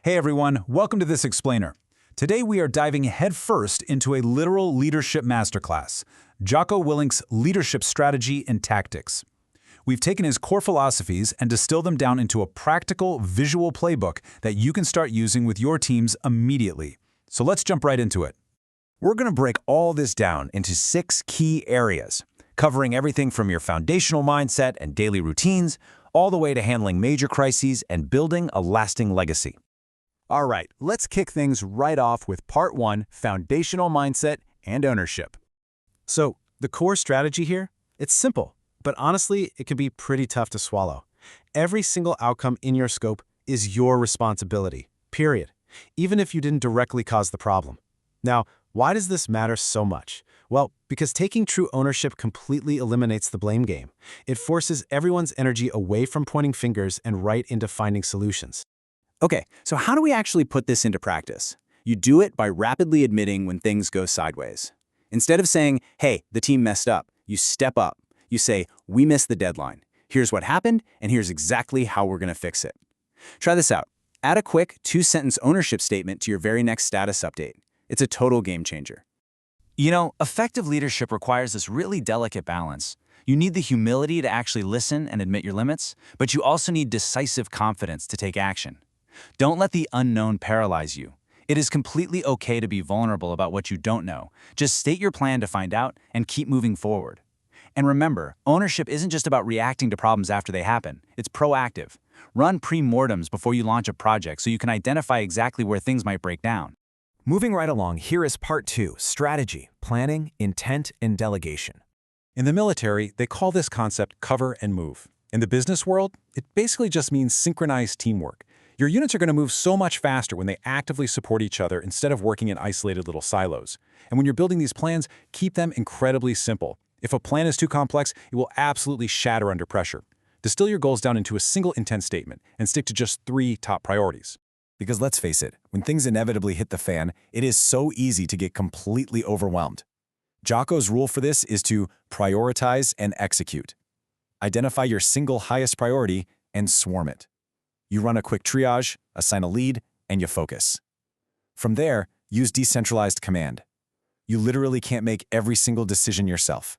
Hey everyone, welcome to this explainer. Today we are diving headfirst into a literal leadership masterclass, Jocko Willink's leadership strategy and tactics. We've taken his core philosophies and distilled them down into a practical, visual playbook that you can start using with your teams immediately. So let's jump right into it. We're going to break all this down into 6 key areas, covering everything from your foundational mindset and daily routines, all the way to handling major crises and building a lasting legacy. All right, let's kick things right off with Part 1, Foundational Mindset and Ownership. So, the core strategy here, it's simple, but honestly, it can be pretty tough to swallow. Every single outcome in your scope is your responsibility, period, even if you didn't directly cause the problem. Now, why does this matter so much? Well, because taking true ownership completely eliminates the blame game. It forces everyone's energy away from pointing fingers and right into finding solutions. Okay, so how do we actually put this into practice? You do it by rapidly admitting when things go sideways. Instead of saying, hey, the team messed up, you step up. You say, we missed the deadline. Here's what happened, and here's exactly how we're going to fix it. Try this out. Add a quick 2-sentence ownership statement to your very next status update. It's a total game changer. You know, effective leadership requires this really delicate balance. You need the humility to actually listen and admit your limits, but you also need decisive confidence to take action. Don't let the unknown paralyze you. It is completely okay to be vulnerable about what you don't know. Just state your plan to find out and keep moving forward. And remember, ownership isn't just about reacting to problems after they happen. It's proactive. Run pre-mortems before you launch a project so you can identify exactly where things might break down. Moving right along, here is Part 2, Strategy, Planning, Intent, and Delegation. In the military, they call this concept cover and move. In the business world, it basically just means synchronized teamwork. Your units are going to move so much faster when they actively support each other instead of working in isolated little silos. And when you're building these plans, keep them incredibly simple. If a plan is too complex, it will absolutely shatter under pressure. Distill your goals down into a single intent statement and stick to just 3 top priorities. Because let's face it, when things inevitably hit the fan, it is so easy to get completely overwhelmed. Jocko's rule for this is to prioritize and execute. Identify your single highest priority and swarm it. You run a quick triage, assign a lead, and you focus. From there, use decentralized command. You literally can't make every single decision yourself.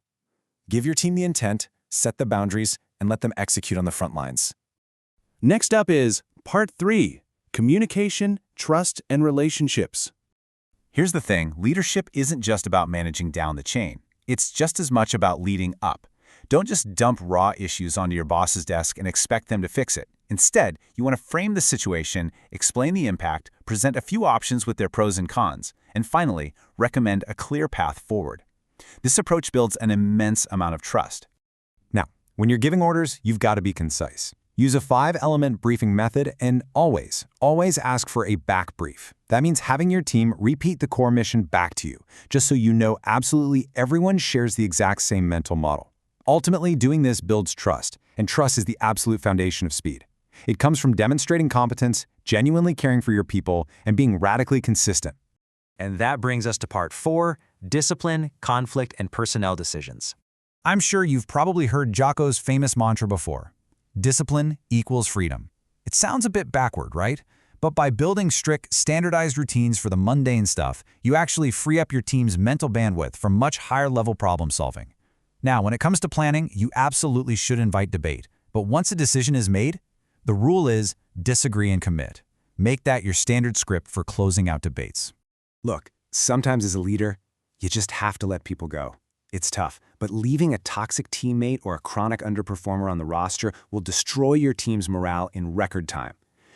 Give your team the intent, set the boundaries, and let them execute on the front lines. Next up is Part 3, Communication, Trust, and Relationships. Here's the thing, leadership isn't just about managing down the chain. It's just as much about leading up. Don't just dump raw issues onto your boss's desk and expect them to fix it. Instead, you want to frame the situation, explain the impact, present a few options with their pros and cons, and finally, recommend a clear path forward. This approach builds an immense amount of trust. Now, when you're giving orders, you've got to be concise. Use a 5-element briefing method and always ask for a back brief. That means having your team repeat the core mission back to you, just so you know absolutely everyone shares the exact same mental model. Ultimately, doing this builds trust, and trust is the absolute foundation of speed. It comes from demonstrating competence, genuinely caring for your people, and being radically consistent. And that brings us to Part 4, Discipline, Conflict, and Personnel Decisions. I'm sure you've probably heard Jocko's famous mantra before. Discipline equals freedom. It sounds a bit backward, right? But by building strict, standardized routines for the mundane stuff, you actually free up your team's mental bandwidth for much higher-level problem solving. Now, when it comes to planning, you absolutely should invite debate. But once a decision is made, the rule is disagree and commit. Make that your standard script for closing out debates. Look, sometimes as a leader, you just have to let people go. It's tough, but leaving a toxic teammate or a chronic underperformer on the roster will destroy your team's morale in record time.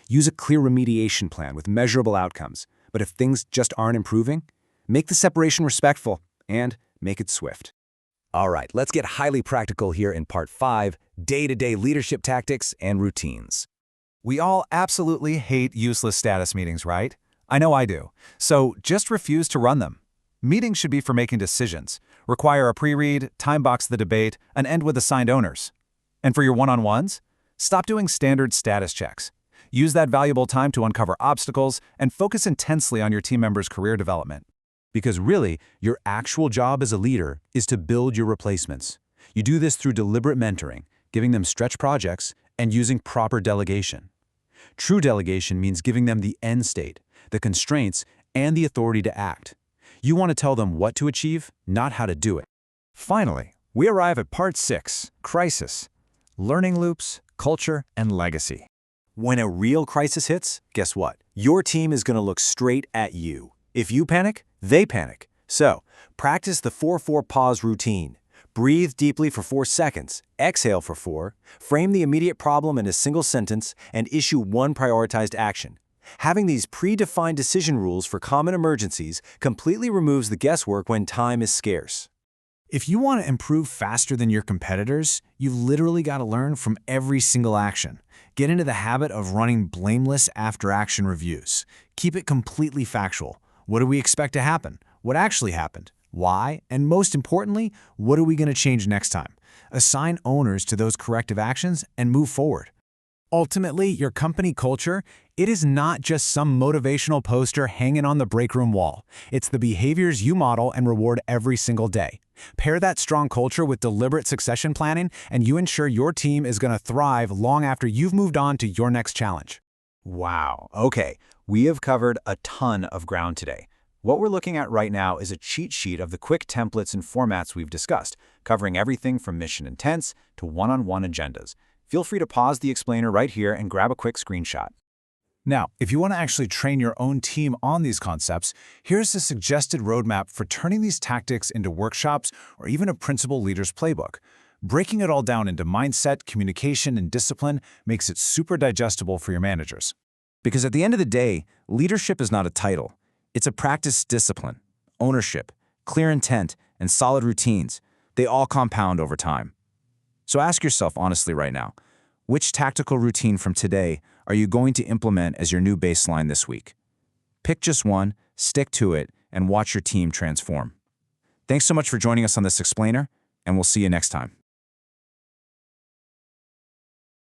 Use a clear remediation plan with measurable outcomes. But if things just aren't improving, make the separation respectful and make it swift. All right, let's get highly practical here in Part 5, Day-to-day Leadership Tactics and Routines. We all absolutely hate useless status meetings, right? I know I do. So just refuse to run them. Meetings should be for making decisions, require a pre-read, time box the debate, and end with assigned owners. And for your one-on-ones, stop doing standard status checks. Use that valuable time to uncover obstacles and focus intensely on your team members' career development. Because really, your actual job as a leader is to build your replacements. You do this through deliberate mentoring, giving them stretch projects, and using proper delegation. True delegation means giving them the end state, the constraints, and the authority to act. You want to tell them what to achieve, not how to do it. Finally, we arrive at Part 6, Crisis. Learning loops, culture, and legacy. When a real crisis hits, guess what? Your team is going to look straight at you. If you panic, they panic. So, practice the 4-4 pause routine. Breathe deeply for 4 seconds, exhale for 4, frame the immediate problem in a single sentence, and issue one prioritized action. Having these predefined decision rules for common emergencies completely removes the guesswork when time is scarce. If you want to improve faster than your competitors, you've literally got to learn from every single action. Get into the habit of running blameless after-action reviews. Keep it completely factual. What do we expect to happen? What actually happened? Why? And most importantly, what are we going to change next time? Assign owners to those corrective actions and move forward. Ultimately, your company culture, it is not just some motivational poster hanging on the break room wall. It's the behaviors you model and reward every single day. Pair that strong culture with deliberate succession planning, and you ensure your team is going to thrive long after you've moved on to your next challenge. Wow, okay, we have covered a ton of ground today. What we're looking at right now is a cheat sheet of the quick templates and formats we've discussed, covering everything from mission intents to one-on-one agendas. Feel free to pause the explainer right here and grab a quick screenshot. Now, if you want to actually train your own team on these concepts, here's a suggested roadmap for turning these tactics into workshops or even a principal leader's playbook. Breaking it all down into mindset, communication, and discipline makes it super digestible for your managers. Because at the end of the day, leadership is not a title. It's a practice discipline, ownership, clear intent, and solid routines. They all compound over time. So ask yourself honestly right now, which tactical routine from today are you going to implement as your new baseline this week? Pick just one, stick to it, and watch your team transform. Thanks so much for joining us on this explainer, and we'll see you next time.